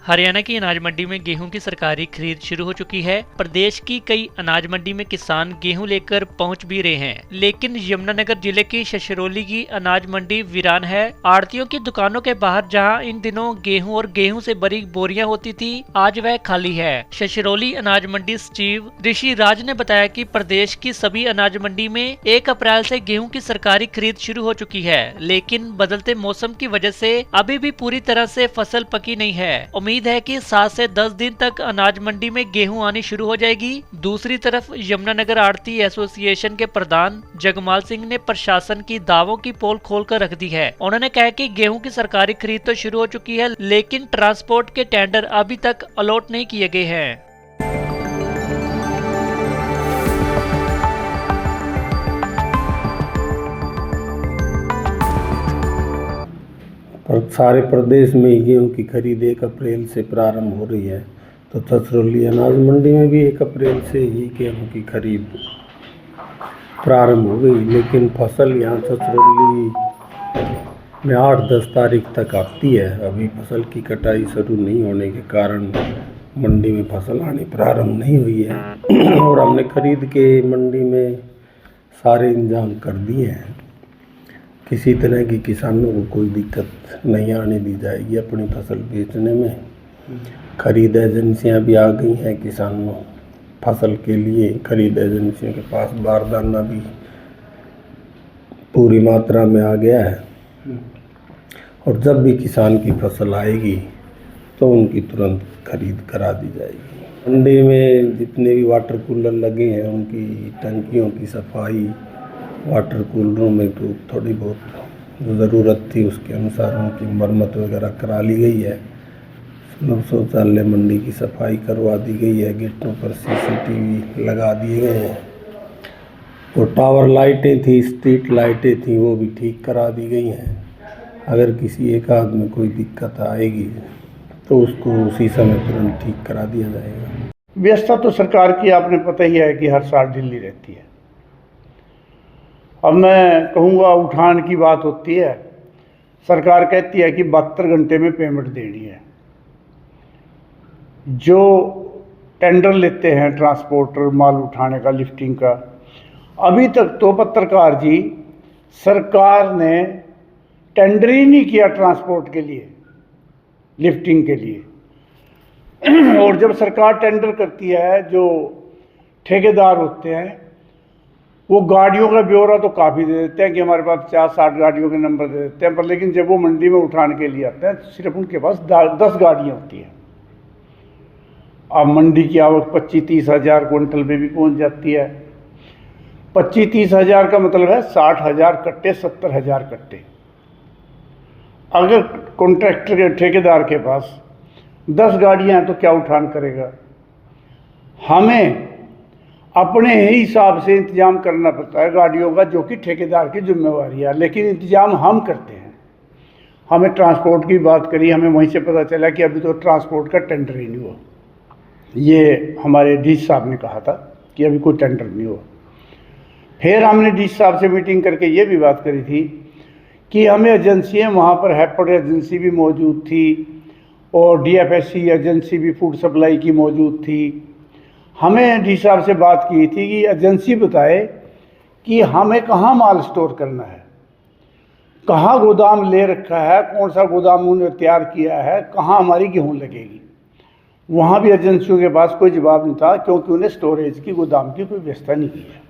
हरियाणा की अनाज मंडी में गेहूं की सरकारी खरीद शुरू हो चुकी है। प्रदेश की कई अनाज मंडी में किसान गेहूं लेकर पहुंच भी रहे हैं, लेकिन यमुनानगर जिले की शशरौली की अनाज मंडी वीरान है। आड़तियों की दुकानों के बाहर जहां इन दिनों गेहूं और गेहूं से भरी बोरियां होती थी, आज वह खाली है। शशरौली अनाज मंडी सचिव ऋषि राज ने बताया कि प्रदेश की सभी अनाज मंडी में 1 अप्रैल से गेहूं की सरकारी खरीद शुरू हो चुकी है, लेकिन बदलते मौसम की वजह से अभी भी पूरी तरह से फसल पकी नहीं है। उम्मीद है कि 7 से 10 दिन तक अनाज मंडी में गेहूं आनी शुरू हो जाएगी। दूसरी तरफ यमुनानगर आड़ती एसोसिएशन के प्रधान जगमाल सिंह ने प्रशासन की दावों की पोल खोलकर रख दी है। उन्होंने कहा कि गेहूं की सरकारी खरीद तो शुरू हो चुकी है, लेकिन ट्रांसपोर्ट के टेंडर अभी तक अलॉट नहीं किए गए हैं। सारे प्रदेश में गेहूं की खरीद 1 अप्रैल से प्रारंभ हो रही है, तो शशरौली अनाज मंडी में भी 1 अप्रैल से ही गेहूं की खरीद प्रारंभ हो गई। लेकिन फसल यहाँ शशरौली में 8-10 तारीख तक आती है। अभी फसल की कटाई शुरू नहीं होने के कारण मंडी में फसल आनी प्रारंभ नहीं हुई है और हमने खरीद के मंडी में सारे इंतजाम कर दिए हैं। किसी तरह की किसानों को कोई दिक्कत नहीं आने दी जाएगी अपनी फसल बेचने में। खरीद एजेंसियां भी आ गई हैं किसानों फसल के लिए। खरीद एजेंसियों के पास बारदाना भी पूरी मात्रा में आ गया है और जब भी किसान की फसल आएगी तो उनकी तुरंत खरीद करा दी जाएगी। मंडी में जितने भी वाटर कूलर लगे हैं उनकी टंकियों की सफाई, वाटर कूलरों में तो थोड़ी बहुत ज़रूरत थी, उसके अनुसार उनकी मरम्मत वगैरह करा ली गई है। सुलभ शौचालय मंडी की सफाई करवा दी गई है। गेटों पर CCTV लगा दिए गए हैं। वो टावर लाइटें थी, स्ट्रीट लाइटें थी, वो भी ठीक करा दी गई हैं। अगर किसी एक आध में कोई दिक्कत आएगी तो उसको उसी समय तुरंत ठीक करा दिया जाएगा। व्यवस्था तो सरकार की आपने पता ही है कि हर साल ढीली रहती है। अब मैं कहूँगा उठान की बात होती है, सरकार कहती है कि 72 घंटे में पेमेंट देनी है। जो टेंडर लेते हैं ट्रांसपोर्टर माल उठाने का, लिफ्टिंग का, अभी तक तो पत्रकार जी सरकार ने टेंडर ही नहीं किया ट्रांसपोर्ट के लिए, लिफ्टिंग के लिए। और जब सरकार टेंडर करती है, जो ठेकेदार होते हैं वो गाड़ियों का ब्यौरा तो काफ़ी दे देते हैं कि हमारे पास 50-60 गाड़ियों के नंबर दे देते हैं, पर लेकिन जब वो मंडी में उठाने के लिए आते हैं तो सिर्फ उनके पास 10 गाड़ियाँ होती हैं। अब मंडी की आवक 25-30 हज़ार क्विंटल पे भी पहुंच जाती है। 25-30 हज़ार का मतलब है 60,000 कट्टे, 70,000 कट्टे। अगर कॉन्ट्रैक्टर के ठेकेदार के पास 10 गाड़ियाँ हैं तो क्या उठान करेगा? हमें अपने ही हिसाब से इंतजाम करना पड़ता है गाड़ियों का, जो कि ठेकेदार की जिम्मेवारी है, लेकिन इंतजाम हम करते हैं। हमें ट्रांसपोर्ट की बात करी, हमें वहीं से पता चला कि अभी तो ट्रांसपोर्ट का टेंडर ही नहीं हुआ। ये हमारे डीसी साहब ने कहा था कि अभी कोई टेंडर नहीं हुआ। फिर हमने डीसी साहब से मीटिंग करके ये भी बात करी थी कि हमें एजेंसियाँ, वहाँ पर हैपड एजेंसी भी मौजूद थी और DFSC एजेंसी भी फूड सप्लाई की मौजूद थी। हमें डी साहब से बात की थी कि एजेंसी बताए कि हमें कहाँ माल स्टोर करना है, कहाँ गोदाम ले रखा है, कौन सा गोदाम उन्होंने तैयार किया है, कहाँ हमारी गेहूँ लगेगी। वहाँ भी एजेंसियों के पास कोई जवाब नहीं था, क्योंकि उन्हें स्टोरेज की, गोदाम की कोई व्यवस्था नहीं की है।